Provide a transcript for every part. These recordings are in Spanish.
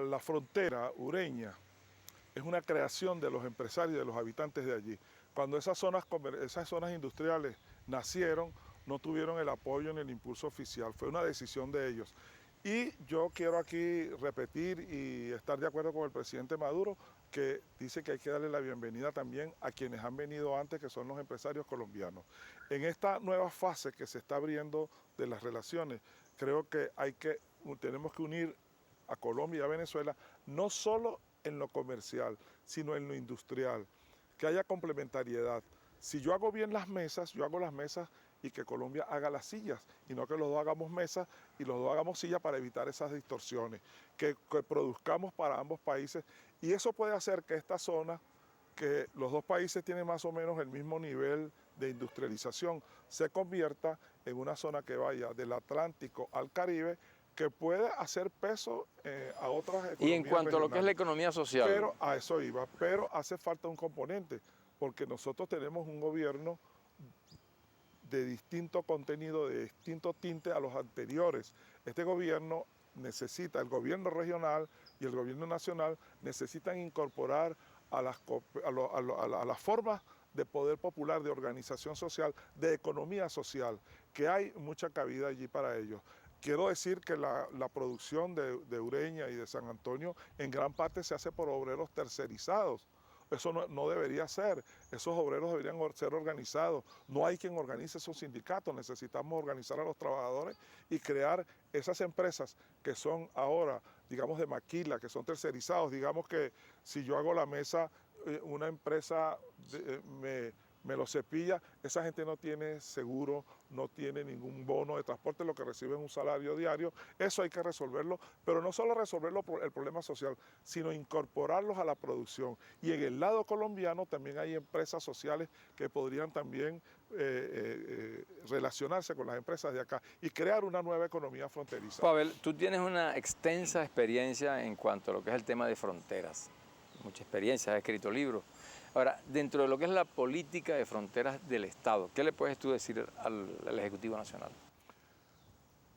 La frontera Ureña es una creación de los empresarios y de los habitantes de allí. Cuando esas zonas industriales nacieron, no tuvieron el apoyo ni el impulso oficial, fue una decisión de ellos. Y yo quiero aquí repetir y estar de acuerdo con el presidente Maduro, que dice que hay que darle la bienvenida también a quienes han venido antes, que son los empresarios colombianos. En esta nueva fase que se está abriendo de las relaciones, creo que tenemos que unir a Colombia y a Venezuela, no solo en lo comercial, sino en lo industrial, que haya complementariedad. Si yo hago bien las mesas, yo hago las mesas y que Colombia haga las sillas, y no que los dos hagamos mesas y los dos hagamos sillas para evitar esas distorsiones, que produzcamos para ambos países, y eso puede hacer que esta zona, que los dos países tienen más o menos el mismo nivel de industrialización, se convierta en una zona que vaya del Atlántico al Caribe, que puede hacer peso a otras economías Y en cuanto a lo que es la economía social. Pero a eso iba, pero hace falta un componente, porque nosotros tenemos un gobierno de distinto contenido, de distinto tinte a los anteriores. Este gobierno necesita, el gobierno regional y el gobierno nacional necesitan incorporar a las formas de poder popular, de organización social, de economía social, que hay mucha cabida allí para ellos. Quiero decir que la producción de Ureña y de San Antonio en gran parte se hace por obreros tercerizados. Eso no debería ser. Esos obreros deberían ser organizados. No hay quien organice esos sindicatos. Necesitamos organizar a los trabajadores y crear esas empresas que son ahora, digamos, de maquila, que son tercerizados. Digamos que si yo hago la mesa, una empresa me lo cepilla, esa gente no tiene seguro, no tiene ningún bono de transporte, lo que recibe es un salario diario. Eso hay que resolverlo, pero no solo resolverlo por el problema social, sino incorporarlos a la producción. Y en el lado colombiano también hay empresas sociales que podrían también relacionarse con las empresas de acá y crear una nueva economía fronteriza. Pavel, tú tienes una extensa experiencia en cuanto a lo que es el tema de fronteras. Mucha experiencia, has escrito libros. Ahora, dentro de lo que es la política de fronteras del Estado, ¿qué le puedes tú decir al Ejecutivo Nacional?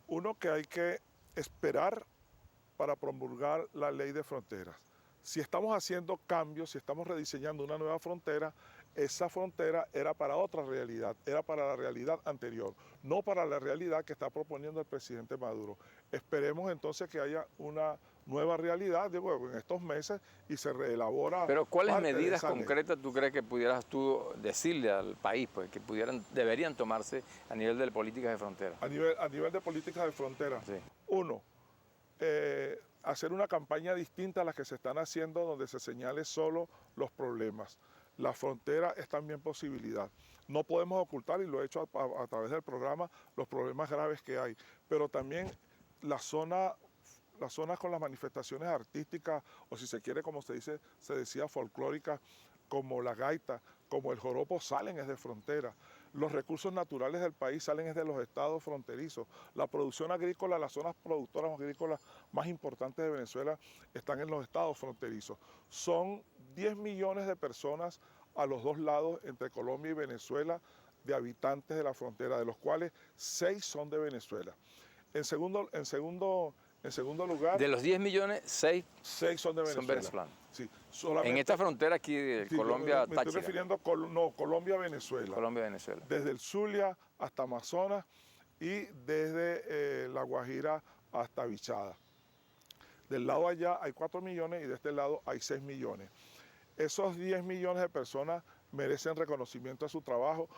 Uno, que hay que esperar para promulgar la ley de fronteras. Si estamos haciendo cambios, si estamos rediseñando una nueva frontera, esa frontera era para otra realidad, era para la realidad anterior, no para la realidad que está proponiendo el presidente Maduro. Esperemos entonces que haya una nueva realidad, digo, en estos meses, y se reelabora. Pero ¿cuáles medidas concretas tú crees que pudieras tú decirle al país, pues, que deberían tomarse a nivel de políticas de frontera? A nivel de políticas de frontera. Sí. Uno, hacer una campaña distinta a las que se están haciendo, donde se señale solo los problemas. La frontera es también posibilidad. No podemos ocultar, y lo he hecho a través del programa, los problemas graves que hay, pero también las zonas con las manifestaciones artísticas, o si se quiere, como se decía, folclóricas, como la gaita, como el joropo, salen desde frontera. Los recursos naturales del país salen desde los estados fronterizos. La producción agrícola, las zonas productoras agrícolas más importantes de Venezuela están en los estados fronterizos. Son 10 millones de personas a los dos lados, entre Colombia y Venezuela, de habitantes de la frontera, de los cuales 6 son de Venezuela. En segundo lugar... De los 10 millones, 6 son de Venezuela. Sí, en esta frontera aquí de Colombia-Táchira. Me estoy refiriendo a Colombia-Venezuela. Colombia-Venezuela. Desde el Zulia hasta Amazonas y desde La Guajira hasta Bichada. Del lado allá hay 4 millones y de este lado hay 6 millones. Esos 10 millones de personas merecen reconocimiento a su trabajo.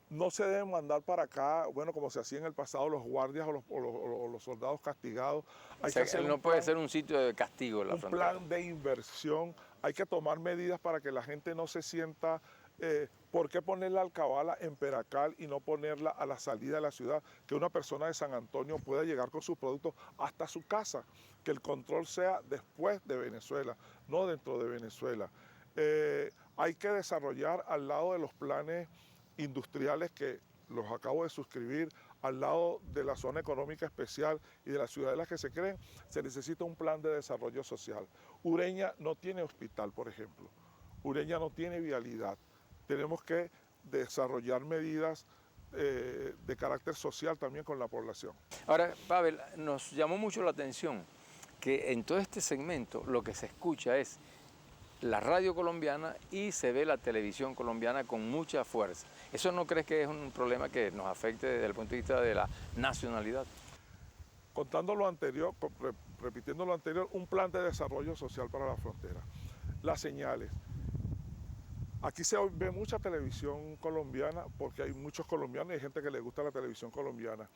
No se deben mandar para acá, bueno, como se hacía en el pasado, los guardias o los soldados castigados. Hay que hacer no puede ser un sitio de castigo en la frontera. Un plan de inversión. Hay que tomar medidas para que la gente no se sienta... ¿Por qué poner la alcabala en Peracal y no ponerla a la salida de la ciudad? Que una persona de San Antonio pueda llegar con sus productos hasta su casa. Que el control sea después de Venezuela, no dentro de Venezuela. Hay que desarrollar al lado de los planes industriales que los acabo de suscribir, al lado de la zona económica especial y de las ciudadelas que se creen, se necesita un plan de desarrollo social. Ureña no tiene hospital, por ejemplo. Ureña no tiene vialidad. Tenemos que desarrollar medidas de carácter social también con la población. Ahora, Pavel, nos llamó mucho la atención que en todo este segmento lo que se escucha es la radio colombiana y se ve la televisión colombiana con mucha fuerza. ¿Eso no crees que es un problema que nos afecte desde el punto de vista de la nacionalidad? Contando lo anterior, repitiendo lo anterior, un plan de desarrollo social para la frontera. Las señales. Aquí se ve mucha televisión colombiana porque hay muchos colombianos y hay gente que le gusta la televisión colombiana.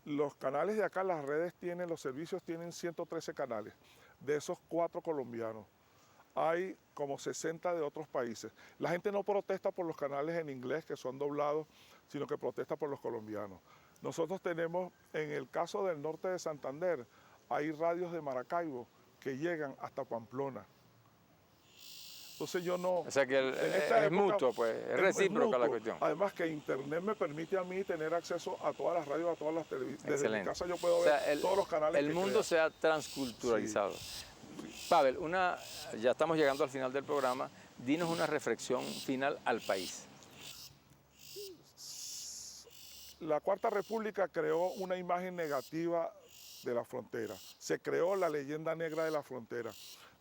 Los canales de acá, las redes tienen, los servicios tienen 113 canales, de esos 4 colombianos. Hay como 60 de otros países. La gente no protesta por los canales en inglés que son doblados, sino que protesta por los colombianos. Nosotros tenemos, en el caso del norte de Santander, hay radios de Maracaibo que llegan hasta Pamplona. Entonces yo no... O sea que es mutuo, pues, es recíproca la cuestión. Además que Internet me permite a mí tener acceso a todas las radios, a todas las televisiones. Desde mi casa yo puedo ver todos los canales. El mundo se ha transculturalizado. Sí. Pavel, ya estamos llegando al final del programa. Dinos una reflexión final al país. La Cuarta República creó una imagen negativa de la frontera. Se creó la leyenda negra de la frontera.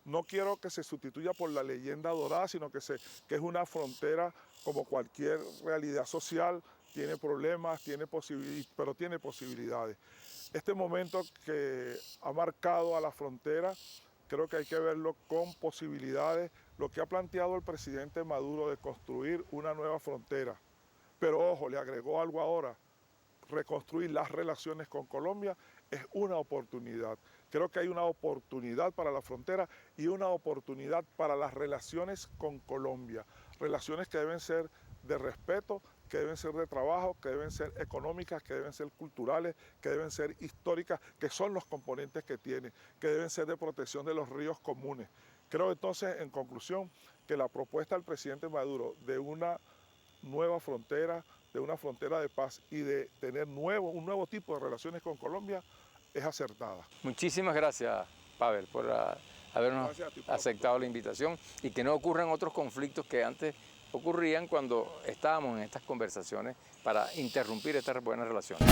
No quiero que se sustituya por la leyenda dorada, sino que es una frontera como cualquier realidad social, tiene problemas, pero tiene posibilidades. Este momento que ha marcado a la frontera, creo que hay que verlo con posibilidades. Lo que ha planteado el presidente Maduro de construir una nueva frontera. Pero ojo, le agregó algo ahora, reconstruir las relaciones con Colombia es una oportunidad. Creo que hay una oportunidad para la frontera y una oportunidad para las relaciones con Colombia. Relaciones que deben ser de respeto, que deben ser de trabajo, que deben ser económicas, que deben ser culturales, que deben ser históricas, que son los componentes que tiene, que deben ser de protección de los ríos comunes. Creo entonces, en conclusión, que la propuesta del presidente Maduro de una nueva frontera, de una frontera de paz y de tener un nuevo tipo de relaciones con Colombia es acertada. Muchísimas gracias, Pavel, por habernos aceptado la invitación y que no ocurran otros conflictos que antes ocurrían cuando estábamos en estas conversaciones para interrumpir estas buenas relaciones.